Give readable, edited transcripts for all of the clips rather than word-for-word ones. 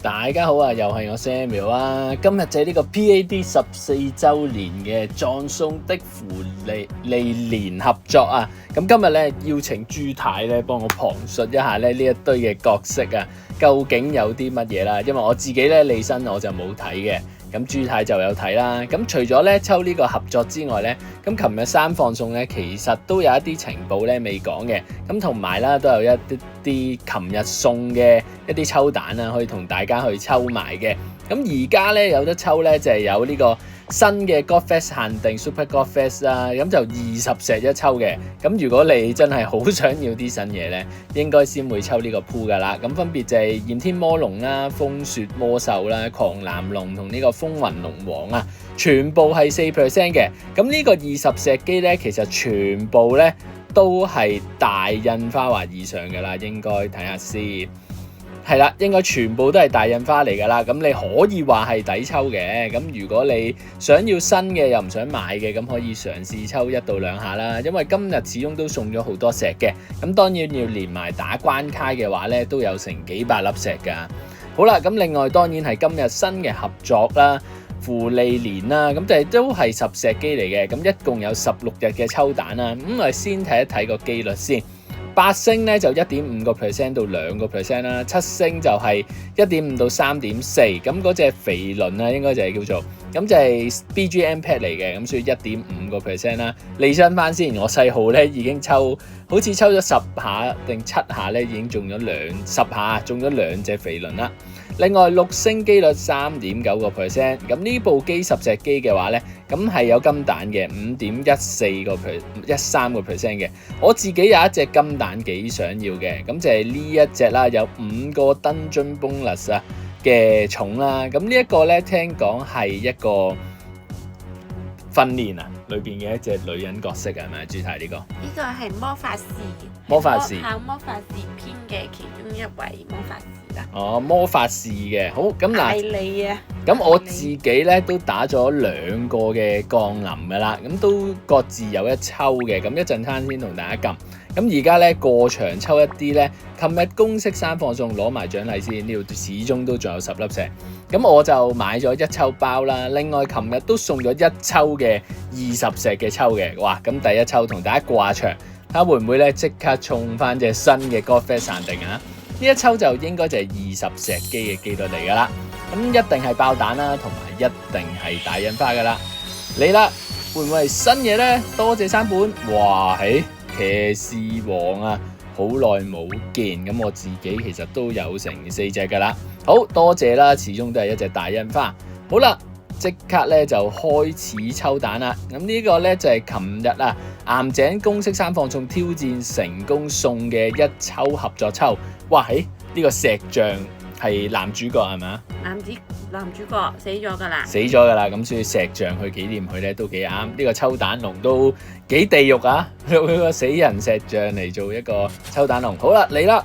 大家好啊，又係我 Samuel 啊！今日就係呢個 PAD 14週年嘅葬送的芙莉蓮合作啊！咁今日咧邀請朱太咧幫我旁述一下咧呢一堆嘅角色啊，究竟有啲乜嘢啦？因為我自己咧利申我就冇睇嘅。咁朱太就有睇啦。咁除咗咧抽呢個合作之外咧，咁琴日三放送咧其實都有一啲情報咧未講嘅。咁同埋啦都有一啲琴日送嘅一啲抽蛋啊，可以同大家去抽埋嘅。咁而家咧有得抽咧就係有呢個新嘅 Godfest 限定 Super Godfest 啦，咁就20石一抽嘅。咁如果你真係好想要啲新嘢咧，應該先會抽呢個鋪噶啦。咁分別就係炎天魔龍啦、風雪魔獸啦、狂藍龍同呢個風雲龍王啊，全部係4% 嘅。咁呢個20石機咧，其實全部咧都係大印花或以上噶啦，應該睇下先。係啦，應該全部都係大印花嚟㗎啦，咁你可以話係抵抽嘅。咁如果你想要新嘅又唔想買嘅，咁可以嘗試抽1到2下啦。因為今日始終都送咗好多石嘅，咁當然要連埋打關卡嘅話咧，都有成幾百粒石㗎。好啦，咁另外當然係今日新嘅合作啦，芙莉蓮啦，咁就都係10石機嚟嘅，咁一共有16日嘅抽蛋啦。咁我哋先睇一睇個機率先。8星咧就 1.5% 到2% 啦，7星就係 1.5 到 3.4， 咁嗰隻肥輪啊應該就係叫做，咁就係 BGM pad 嚟嘅，咁所以 1.5% 啦。利申翻先，我細號咧已經好似抽咗10下定7下咧，已經中咗10下，中咗2隻肥輪啦。另外6星機率 3.9%， 咁呢部機10石機嘅話咧，咁係有金蛋嘅 5.13% 嘅。我自己有一隻金蛋幾想要嘅，咁就係呢一隻啦，有5個 Dungeon Bonus 啊嘅重啦。咁呢一個咧聽講係一個訓練啊裏邊嘅一隻女人角色係咪？朱太呢個？呢個係魔法士，魔法士考魔法士篇嘅其中一位魔法士啦。哦，魔法士嘅，好咁嗱。係你啊！咁我自己咧都打咗2個嘅降臨噶啦，咁都各自有一抽嘅，咁一陣間先同大家撳。咁而家咧過場抽一啲咧，琴日公式3放送攞埋獎勵先，呢度始終都仲有10粒石。咁我就買咗1抽包啦，另外琴日都送咗1抽嘅20石嘅抽嘅，哇！咁第一抽同大家過下場，睇下會唔會咧即刻衝翻隻新嘅 Godfest 限定啊！呢一抽就應該就係20石機嘅機率嚟噶啦。咁一定係爆彈啦，同埋一定係大印花噶啦。嚟啦，會唔會係新嘢呢？多謝3本，哇！騎士王啊，好耐冇見，咁我自己其實都有成4隻噶啦。好多謝啦，始終都係一隻大印花。好啦，即刻咧就開始抽蛋啦。咁呢個咧就係琴日啊岩井公式3放送挑戰成功送嘅1抽合作抽。哇！呢個石像係男主角係咪啊？男主角死咗㗎啦，死咗㗎啦，咁所以石像去紀念佢咧都幾啱。呢個抽蛋龍都幾地獄啊，用個死人石像嚟做一個抽蛋龍。好啦，嚟啦，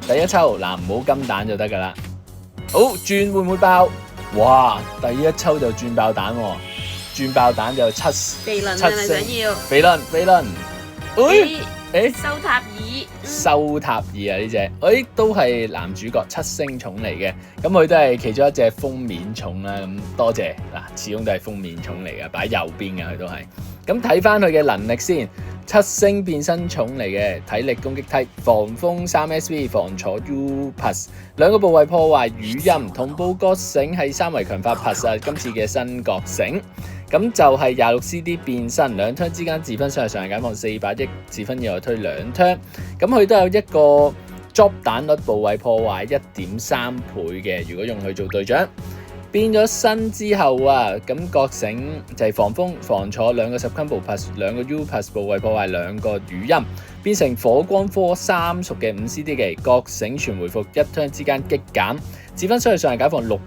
第一抽嗱，唔好金蛋就得㗎啦。好，轉會唔會爆？哇！第一抽就轉爆蛋喎，轉爆蛋就肥輪7係咪想要？肥輪，修塔爾，修塔爾啊呢隻，都係男主角7星寵嚟嘅，咁佢都係其中一隻封面寵啦，咁多謝嗱，始終都係封面寵嚟嘅，擺右邊嘅佢都係，咁睇翻佢嘅能力先，7星變身寵嚟嘅，體力攻擊梯，防風3SV，防坐 U Plus， 2個部位破壞語音，同步覺醒係3維強化 Plus 啊，今次嘅新覺醒。咁就係26 CD 變身，2 turn之間自分傷害上限減放400億，自分以外推2 turn。咁佢都有一個 drop 彈率部位破壞 1.3 倍嘅，如果用佢做隊長。變咗身之後啊，咁覺醒就係防風、防坐2個10 combo plus 2個 U plus 部位破壞2個語音，變成火光科3屬嘅5 CD 技，覺醒全回復1 turn之間擊減。自分傷害上限解放650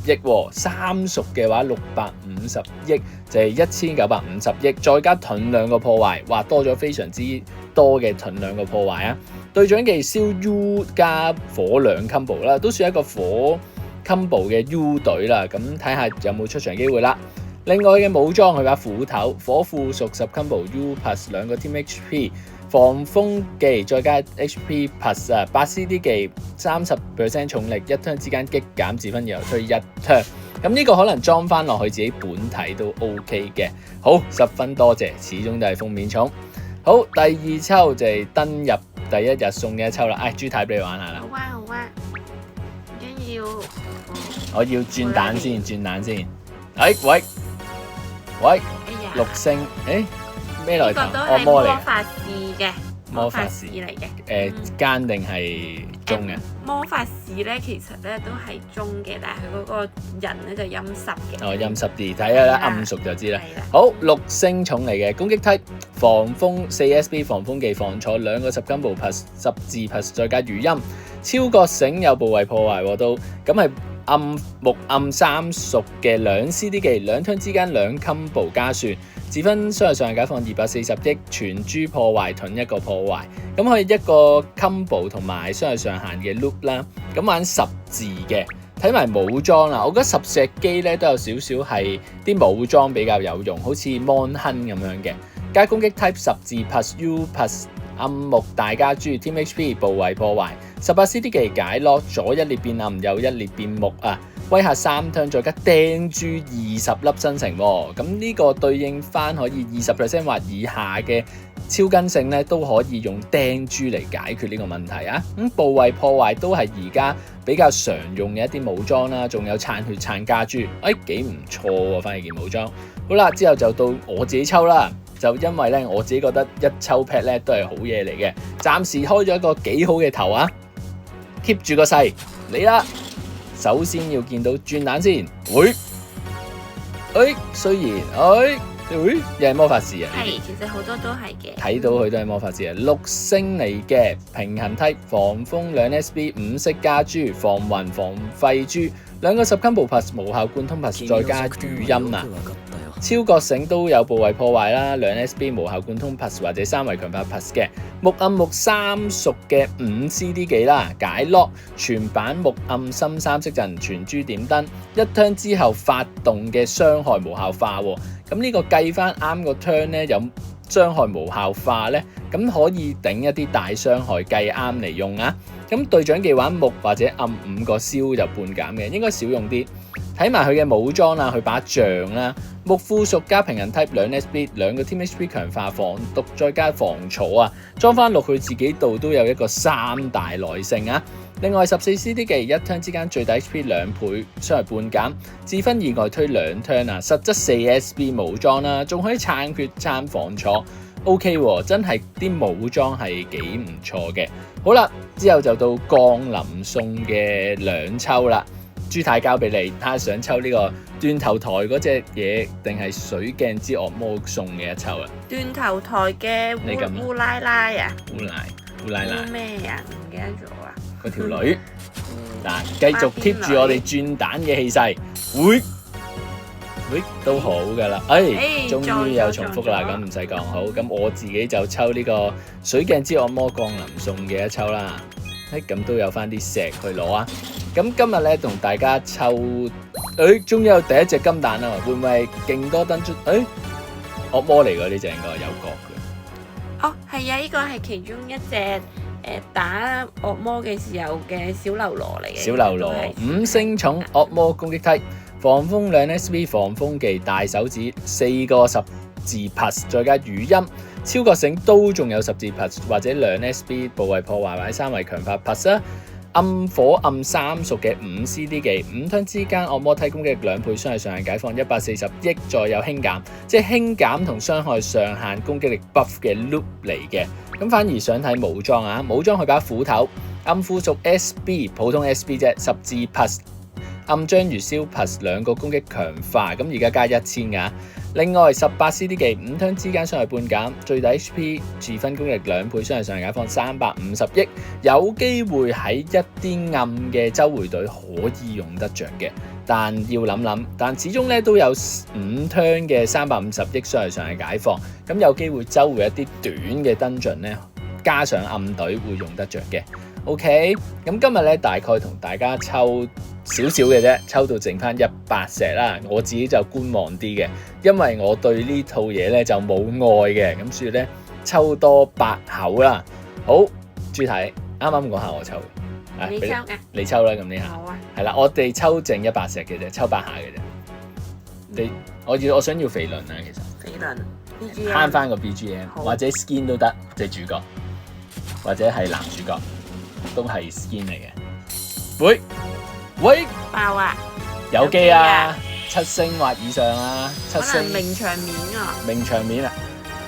億喎，3屬嘅話650億就係1950億，再加盾2個破壞，哇多咗非常之多嘅盾2個破壞啊！隊長技燒 U 加火2 combo 啦，都算一個火 combo 嘅 U 隊啦，咁睇下有冇出場機會啦。另外嘅武裝佢把斧頭，火附屬10 combo U plus 2個 team HP， 防風技再加 HP plus 8 CD 技30% 重力，1 turn 之間擊減自分，然後推1 turn。咁呢個可能裝翻落去自己本體都 OK 嘅。好，10分多謝，始終都係封面重。好，第二抽就係登入第一日送嘅一抽啦。豬太俾你玩下啦。好啊好啊，跟要我要轉蛋先，轉蛋先。喂，哎呀6星，咩來頭？呢個都係魔嚟，魔法士嘅，魔法士嚟嘅。奸定係中嘅？魔法士咧其實咧都係中嘅，但係佢嗰個人咧就陰濕嘅。哦，陰濕啲，睇下啦，暗熟就知啦。係啦，好，6星重嚟嘅攻擊 type， 防風4 SB 防風技防坐2個10 combo plus 10字 plus 再加餘音，超覺醒有部位破壞喎都，咁係木暗3屬嘅2 CD 技2 turn 之間2 combo 加算，自分傷害上限解放240億，全珠破壞盾1個破壞，咁可以1個 combo 同埋傷害上限嘅 loop 啦，咁玩10字嘅。睇埋武裝啦，我覺得10石機咧都有少少係啲武裝比較有用，好似 Mon Hun 咁樣嘅，加攻擊 type 10字 plus U plus 暗木大家珠 team HP 部位破壞18 CD 技解落左1列變暗右1列變木啊，威嚇3 turn 再加釘珠20粒生成喎，咁呢個對應翻可以20% 或以下嘅超根性咧都可以用釘珠嚟解決呢個問題啊。部位破壞都係而家比較常用嘅一啲武裝啦，仲有撐血撐家珠，幾唔錯喎，反而件武裝。好啦，之後就到我自己抽啦。就因為咧，我自己覺得一抽 pad 咧都係好嘢嚟嘅，暫時開咗一個幾好嘅頭啊 ，keep 住個勢嚟啦。首先要見到轉蛋先，雖然又係魔法師啊，係其實好多都係嘅。睇到佢都係魔法師啊，6星嚟嘅平衡 type 防風2 SB 5色加珠防暈防廢珠2個10 combo plus 無效貫通 plus 再加語音啊。超覺醒都有部位破壞啦，2 SB 無效貫通 plus 或者3維強化 plus 嘅木暗木3屬嘅5 CD 技啦，解 lock 全版木暗深3色陣全珠點燈1 turn 之後發動嘅傷害無效化喎，咁呢個計翻啱個 turn 咧有傷害無效化咧，咁可以頂一啲大傷害計啱嚟用啊。咁隊長技玩木或者暗5個燒就半減嘅，應該少用啲。睇埋佢嘅武裝啦，佢把杖啦，木附屬加平衡 type 2 SB 2個 team HP 強化防毒再加防草啊，裝翻落去自己度都有一個3大耐性啊。另外14 CD 技1 turn 之間最大 HP 2倍，傷害半減，自分意外推2 turn 啊，實質4 SB 武裝啦，仲可以撐血撐防錯 ，OK 喎，真係啲武裝係幾唔錯嘅。好啦，之後就到降臨送嘅2抽啦。豬太交俾你，睇下想抽呢個斷頭台嗰隻嘢，定係水鏡之惡魔送嘅一抽啊？斷頭台嘅烏拉拉啊？烏拉拉咩啊？唔記得咗啊！嗰條女嗱，繼續 keep 住我哋轉蛋嘅氣勢，都好噶啦，終於有重複啦，咁唔使講好，咁我自己就抽呢個水鏡之惡魔降臨送嘅一抽啦。咁都有翻啲石去攞啊！咁今日咧同大家抽，終於有第一隻金蛋啦，會唔會勁多燈出？惡魔嚟㗎呢隻應該有角嘅。哦，係啊，呢個係其中一隻打惡魔嘅時候嘅小流羅嚟嘅。小流羅5星重惡魔攻擊梯，防風2 SB 防風技大手指4個10字 plus 再加語音。超覺醒都仲有10字 plus 或者2 SB 部位破壞或者3維強化 plus 啊，暗火暗3屬嘅5 CD 技5 turn 之間惡魔體攻擊2倍傷害上限解放140億，再有輕減，即係輕減同傷害上限攻擊力 buff 嘅 loop 嚟嘅。咁反而想睇武裝啊，武裝佢把斧頭暗附屬 SB 普通 SB 啫，10字 plus 暗章魚燒 plus 2個攻擊強化，咁而家加1000㗎。另外18 CD 技5 turn 之間傷害半減，最大 HP 自分攻擊力2倍，傷害上限解放350億，有機會喺一啲暗嘅周回隊可以用得着嘅，但要諗諗，但始終咧都有5 turn 嘅350億傷害上限解放，咁有機會周回一啲短嘅 dungeon 咧，加上暗隊會用得着嘅。OK， 咁今日咧大概同大家抽少少嘅啫，抽到剩翻100石啦。我自己就觀望啲嘅，因為我對呢套嘢咧就冇愛嘅，咁所以咧抽多8口啦。好，朱太啱啱講下我抽嘅，你抽㗎？你抽啦，咁呢下好啊。係啦，我哋抽剩100石嘅啫，抽8下嘅啫。我想要肥輪啊，其實肥輪 BGM 慳翻個 BGM 好或者 skin 都得，即係主角或者係男主角都係 skin 嚟嘅。喂，爆啊！有機啊，7星或以上啊，7可能星名場面啊！名場面啊！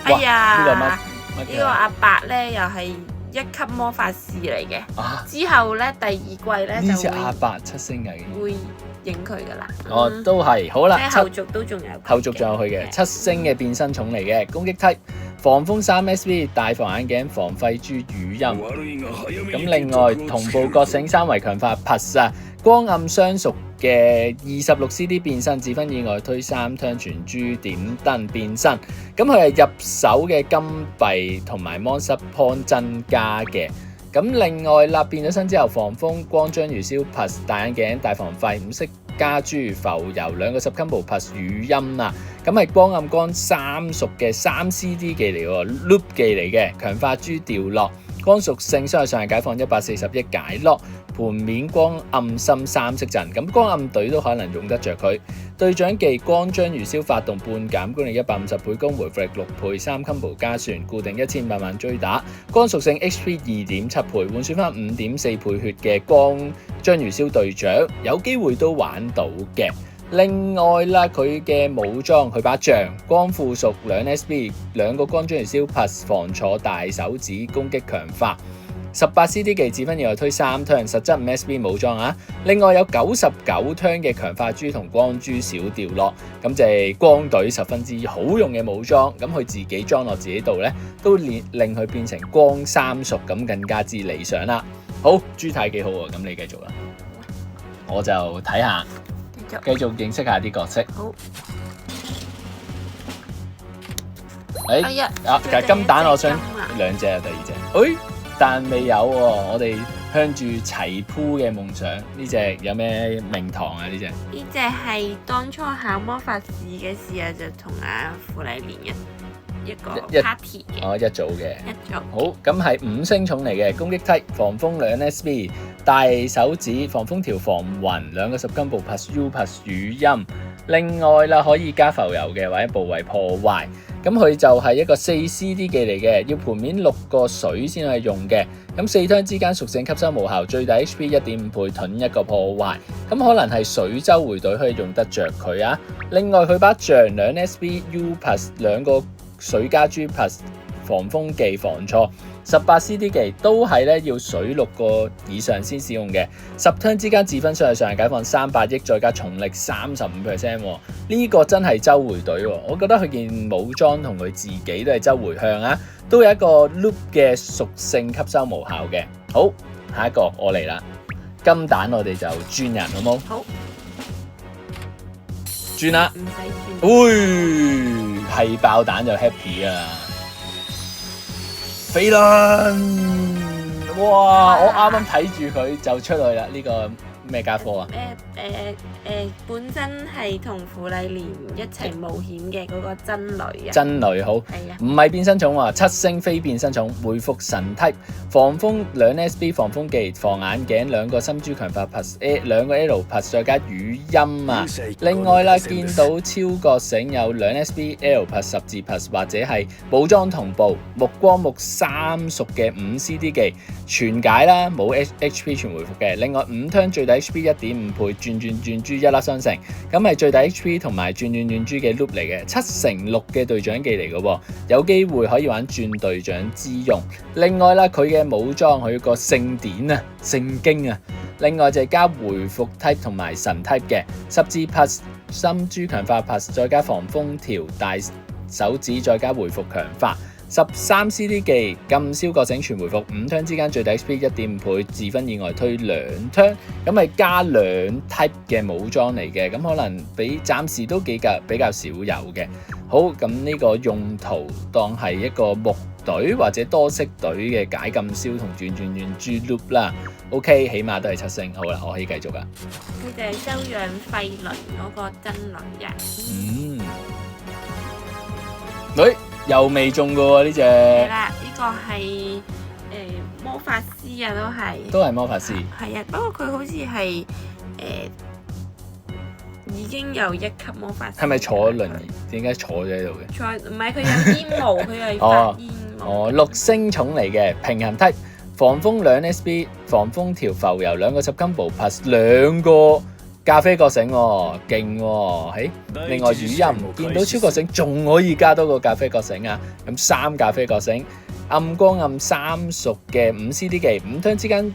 哎呀，呢個乜呢個阿伯咧又係1級魔法師嚟嘅。啊？之後咧第2季咧呢隻就阿伯7星啊，已經會影佢噶啦。哦，都係好啦，後續都仲有佢嘅。後續仲有佢嘅7星嘅變身寵嚟嘅，攻擊 type 防風3 SP 大防眼鏡防廢豬語音。咁另外同步覺醒3維強化 plus 啊，光暗相屬嘅26 CD 變身，自分以外推3 turn 全珠點燈變身。咁佢係入手嘅金幣同埋 monster point 增加嘅。咁另外啦，變咗身之後，防風光章魚燒 plus 大眼鏡大防廢5色加豬浮游2個10 combo plus 語音啊，咁係光暗光3屬嘅3 CD 技嚟喎 ，loop 技嚟嘅，強化豬掉落，光屬性傷害上限解放140億解落，盤面光暗深3色陣，咁光暗隊都可能用得着佢。隊長技光章魚燒發動半減攻力150倍，攻回復力6倍，3 combo 加旋，固定1000萬追打，光屬性 HP 2.7倍，換算翻5.4倍血嘅光章魚燒隊長，有機會都玩到嘅。另外啦，佢嘅武裝佢把杖光附屬2 SB 2個光章魚燒 plus 防坐大手指攻擊強化。18 CD 技自分以外推3 turn， 實質5 SB 武裝啊！另外有99 turn 嘅強化珠同光珠小掉落，咁就係光隊十分之好用嘅武裝。咁佢自己裝落自己度咧，都令佢變成光3屬，咁更加之理想啦。好，朱太幾好喎，咁你繼續啦，我就睇下，繼續認識下啲角色。好。哎呀，金蛋我想22隻啊，第2隻。但未有喎，我哋向住齊鋪嘅夢想。呢隻有咩名堂啊？呢隻係當初考魔法試嘅時候就同阿傅麗蓮一個 party 嘅。哦，一組嘅。一組。好，咁係5星寵嚟嘅，攻擊 type 防風2 SB 大手指防風條防雲2個10 combo plus U plus 語音。另外啦，可以加浮游嘅或者部位破壞。咁佢就係一個4 CD 技嚟嘅，要盤面6個水先可以用嘅。咁4 turn 之間屬性吸收無效，最大 HP 1.5倍，盾1個破壞。咁可能係水周回隊可以用得着佢啊。另外佢把杖2 SB U plus 2個水加珠 plus 防風技防錯。18 CD 技都係咧要水6個以上先使用嘅，10 turn 之間自分傷害上限解放300億，再加重力35%，呢個真係周回隊喎！我覺得佢件武裝同佢自己都係周回向啊，都有一個 loop 嘅屬性吸收無效嘅。好，下一個我嚟啦，金蛋我哋就轉人好冇？好，轉啦，唔使轉。係爆蛋就 happy 啊！飛輪，哇！我啱啱睇住佢就出去啦，呢個咩家科啊？本身係同傅麗蓮一齊冒險嘅嗰個真女啊！真女好，係啊，唔係變身寵喎，7星非變身寵，回復神 type，防風2 SB 防風技，防眼鏡2個心珠強化 plus 2個 L plus 再加語音啊！另外啦，見到超覺醒有2 SB L plus 10字 plus 或者係武裝同步，目光目3屬嘅5 CD 技全解啦，冇 HP 全回復嘅。另外5 turn 最大 HP 1.5倍，轉珠1粒傷成，咁係最大 HP 同埋轉珠嘅 loop 嚟嘅，7/6嘅隊長技嚟嘅喎，有機會可以玩轉隊長之用。另外啦，佢嘅武裝佢個聖典啊、聖經啊，另外就係加回復 type 同埋神 type 嘅10字 plus 心珠強化 plus 再加防風條大手指再加回復強化。13 CD 技禁燒覺醒全回復5 turn 之間最大 HP 1.5倍，自分以外推2 turn， 咁係加2 type 嘅武裝嚟嘅，咁可能暫時都比較少有嘅。好，咁呢個用途當係一個目隊或者多色隊嘅解禁燒同轉珠 loop 啦。OK， 起碼都係7星。好啦，我可以繼續啦。佢就係收養費倫嗰個真輪人。又未中過喎呢隻。係啦，呢個係魔法師啊，都係魔法師。係啊，不過佢好似係已經有1級魔法師。係咪坐輪椅？點解坐咗喺度嘅？唔係，佢有煙霧，佢係發煙霧。6星寵嚟嘅平衡 type， 防風2 SB， 防風條浮游2個十 combo plus 2個咖啡覺醒喎，勁喎！另外語音見到超覺醒仲可以加多個咖啡覺醒啊！咁3咖啡覺醒，暗光暗3屬嘅5 CD 技，5 turn 之間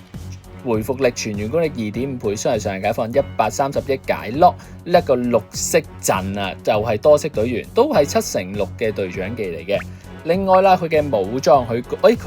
回復力全員攻力2.5倍，雙係上限解放131解 lock， 呢一個綠色陣啊，就係多色隊員，都係7/6嘅隊長技嚟嘅。另外啦，佢嘅武裝佢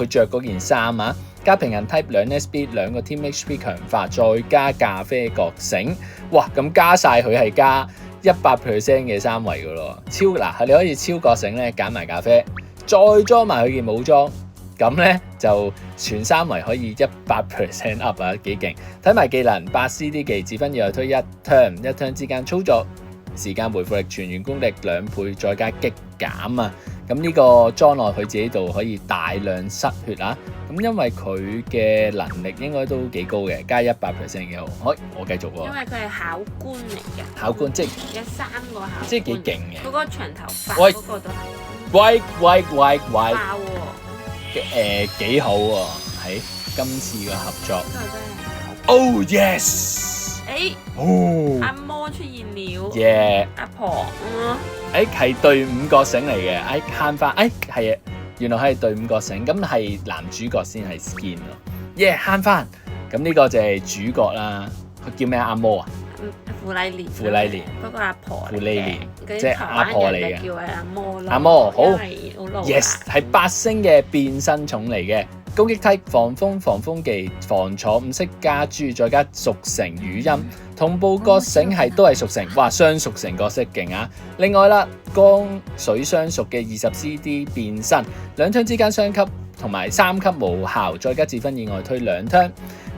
着嗰件衫啊，加平衡 type 2 SB 2個 team HP 強化，再加咖啡覺醒，哇！咁加晒佢係加100% 嘅3圍噶咯，嗱你可以超覺醒咧，揀埋咖啡，再裝埋佢件武裝，咁咧就全3圍可以100% up 啊，幾勁！睇埋技能8 CD 技，自分要推1 turn 之間操作時間回復力全員攻力2倍，再加擊減啊！咁呢個裝落佢自己度可以大量失血啊！咁因為佢嘅能力應該都幾高嘅，加100% 嘅好。我繼續喎。因為佢係考官嚟嘅。考官即係有3個考官。即係幾勁嘅。嗰個長頭髮嗰個都係。喂！爆喎！幾好喎！喺今次嘅合作。Oh yes！ 阿魔出現了。耶！阿婆。係對5覺醒嚟嘅，慳翻，係啊，原來係對5覺醒，咁係男主角先係 skin 咯，慳翻，咁呢個就係主角啦，佢叫咩阿魔啊？芙莉蓮，嗰個阿婆嚟嘅，即係阿婆嚟嘅，叫佢阿魔咯。阿魔好 ，yes 係8星嘅變身寵嚟嘅。攻擊 type 防風技防坐5色加豬，再加屬性語音同步覺醒係都係屬性，哇雙屬性角色勁啊！另外啦，光水相屬嘅20 CD 變身2 turn 之間雙級同埋3級無效，再加自分意外推2 turn。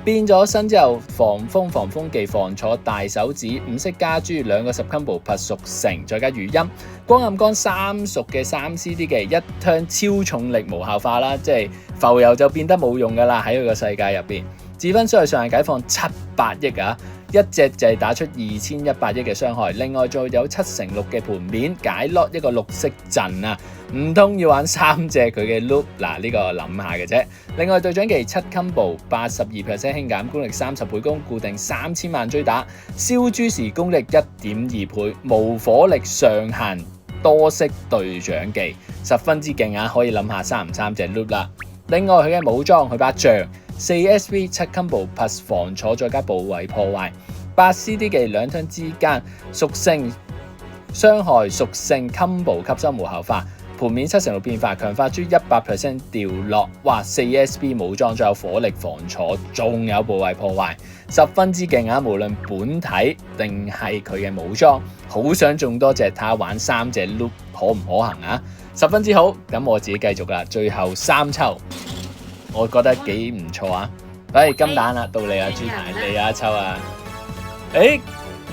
變咗身之後，防風技防坐大手指5色加豬2個10 combo plus 屬性，再加語音光暗光3屬嘅3 CD 技1 turn 超重力無效化啦，即係浮游就變得冇用噶啦喺佢個世界入邊。自分傷害上限解放700億啊！一隻就係打出2100億嘅傷害，另外再有7/6嘅盤面解 lock 一個綠色陣啊！唔通要玩3隻佢嘅 loop？嗱呢個諗下嘅啫。另外隊長技7 combo 82% 輕減攻力30倍攻，固定3000萬追打，燒豬時攻力1.2倍，無火力上限多色隊長技，10分之勁啊！可以諗下3唔3隻 loop 啦。另外佢嘅武裝佢把杖4 SV 7 combo plus 防坐再加部位破壞8 CD 技2 turn 之間屬性傷害屬性 combo 吸收無效化，盤面7/6變化強化豬100% 掉落，哇4 SB 武裝仲有火力防坐，仲有部位破壞，10分之勁啊！無論本體定係佢嘅武裝，好想中多隻睇下玩3隻 loop 可唔可行啊！10分之好，咁我自己繼續啦，最後3抽。我覺得幾唔錯啊！金蛋啦，到你啊，朱太，你啊，秋啊，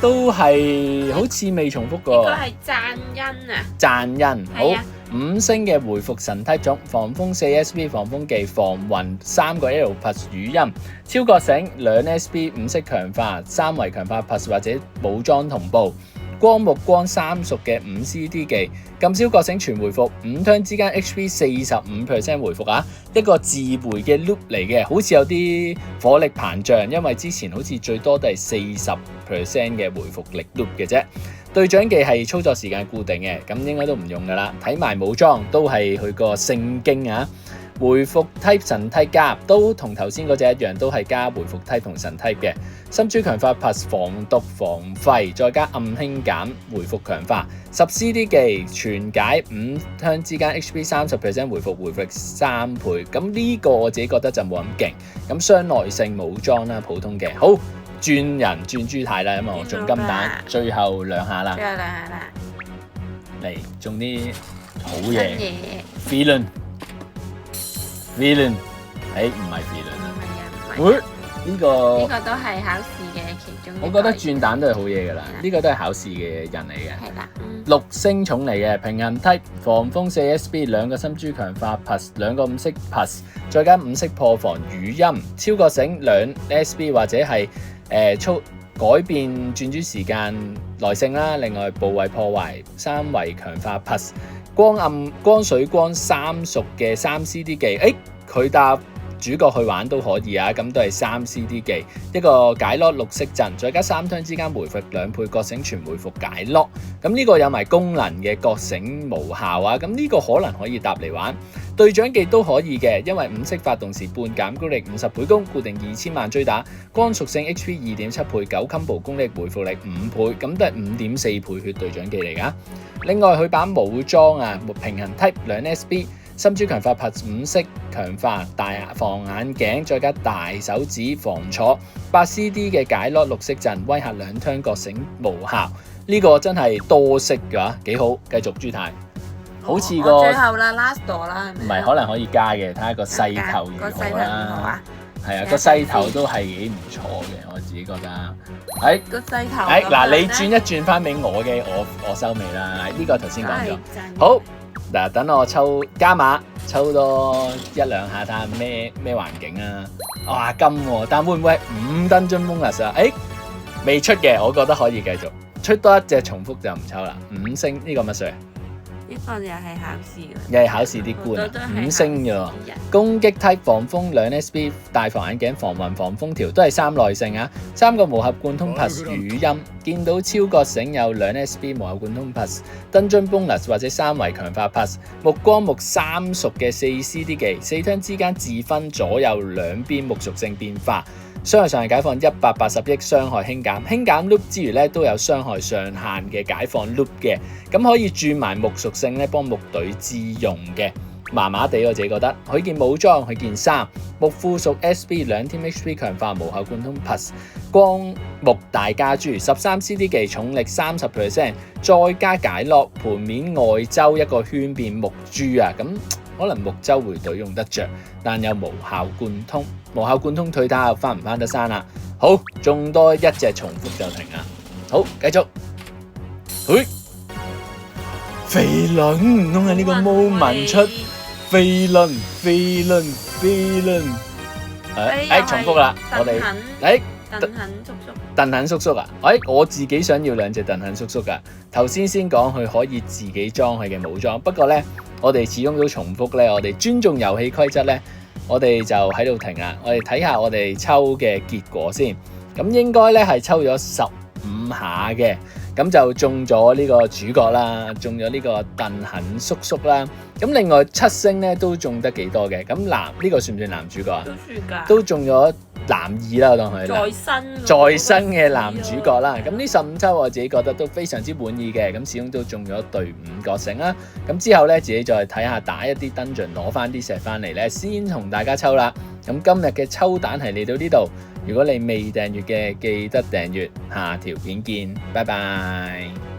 都係好似未重複過。呢個係讚恩啊！讚恩好5星嘅回復神體種，防風4 SB 防風技防暈3個 L plus 語音超覺醒2 SB 5色強化3圍強化 plus 或者武裝同步。光目光3屬嘅5 CD 技，禁燒覺醒全回復5 turn 之間 HP 45% 回復啊！一個自回嘅 loop 嚟嘅，好似有啲火力膨脹，因為之前好似最多都係40% 嘅回復力 loop 嘅啫。隊長技係操作時間固定嘅，咁應該都唔用噶啦。睇埋武裝都係佢個聖經啊！回復 type 神 type 加都同頭先嗰隻一樣，都係加回復 type 同神 type 嘅。心珠強化 plus 防毒防廢，再加暗輕減回復強化。10 CD 技全解5 turn 之間 HP 30% 回復力3倍。咁呢個我自己覺得就冇咁勁。咁傷耐性武裝啦，普通嘅。好轉豬太啦，因為我中金蛋，最後2下啦。嚟中啲好嘢。Feeling villain， 唔係 villain 啊。呢個都係考試嘅其中一個。我覺得轉蛋都係好嘢㗎啦，呢個都係考試嘅人嚟嘅。係啦6星重嚟嘅平衡 type 防風4 SB 2個心珠強化 plus 2個5色 plus 再加5色破防語音超過繩2 SB 或者係改變轉珠時間耐性啦，另外部位破壞3維強化 plus 光暗光水光3屬嘅3 CD 技，佢搭主角去玩都可以啊，咁都係3 CD 技，一個解 lock 6色陣，再加3turn之間回復2倍覺醒全回復解 lock， 咁呢個有埋功能嘅覺醒無效啊，咁呢個可能可以搭嚟玩。隊長技都可以嘅，因為5色發動時半減攻力50倍攻，固定2000萬追打，光屬性 HP 2.7 倍，9 combo 攻力回復力5倍，咁都係5.4倍血隊長技嚟㗎。另外佢把武裝啊，平衡 type 2 SB。心珠強化 plus 5色強化大防眼鏡，再加大手指防挫8 CD 嘅解 lock 6色陣，威嚇2 turn 覺醒無效。呢個真係多色㗎，幾好。繼續朱太，好似個最後啦 last 度啦，唔係可能可以加嘅，睇下個勢頭如何啦。係啊，個勢頭都係幾唔錯嘅，我自己覺得。個勢頭。嗱，你轉一轉翻俾我嘅，我收尾啦。呢個頭先講咗。好。嗱，等我抽加碼，抽多1-2下睇下咩環境啊！哇，金喎，但會唔會係5 Dungeon bonus啊？未出嘅，我覺得可以繼續出多一隻重複就唔抽啦。5星呢個乜水？呢個又係考試嘅，又係考試啲官啊！5星嘅喎，攻擊 type 防風2 SB 大防眼鏡防暈防風條都係3耐性啊！3個無合貫通 plus 語音，見到超覺醒有2 SB 無合貫通 plus Dungeon bonus 或者3維強化 plus 目光目3屬嘅4 CD 技4 turn之間自分左右兩邊目屬性變化。傷害上限解放180億，傷害輕減 loop 之餘咧都有傷害上限嘅解放 loop 嘅，咁可以轉埋木屬性咧幫木隊之用嘅，麻麻地我自己覺得。佢件武裝，佢件衫，木附屬 SB 2 team HP 強化無效貫通 plus 光木大家珠13 CD 技重力30%，再加解落盤面外周一個圈變木珠啊，咁可能木周回隊用得着，但有無效貫通。無效貫通退打翻唔翻得山啦？好，中多一隻重複就停啦。好，繼續。肥輪唔通係呢個 moment 出肥輪？重複啦，我哋鄧肯叔叔啊！我自己想要2隻鄧肯叔叔噶。頭先講佢可以自己裝佢嘅武裝，不過咧我哋始終都重複咧，我哋尊重遊戲規則咧。我哋就喺度停啦，我哋睇下我哋抽嘅結果先。咁應該咧係抽咗15下嘅，咁就中咗呢個主角啦，中咗呢個鄧肯叔叔啦。咁另外7星咧都中得幾多嘅。咁呢個算唔算男主角啊？都算㗎。都中咗男二啦，我當佢再生嘅男主角啦。咁呢15抽我自己覺得都非常之滿意嘅。咁始終都中咗隊5覺醒啦。咁之後咧自己再睇下打一啲 dungeon 攞翻啲石翻嚟咧，先同大家抽啦。咁今日嘅抽蛋係嚟到呢度。如果你未訂閱嘅，記得訂閱。下條片見，拜拜。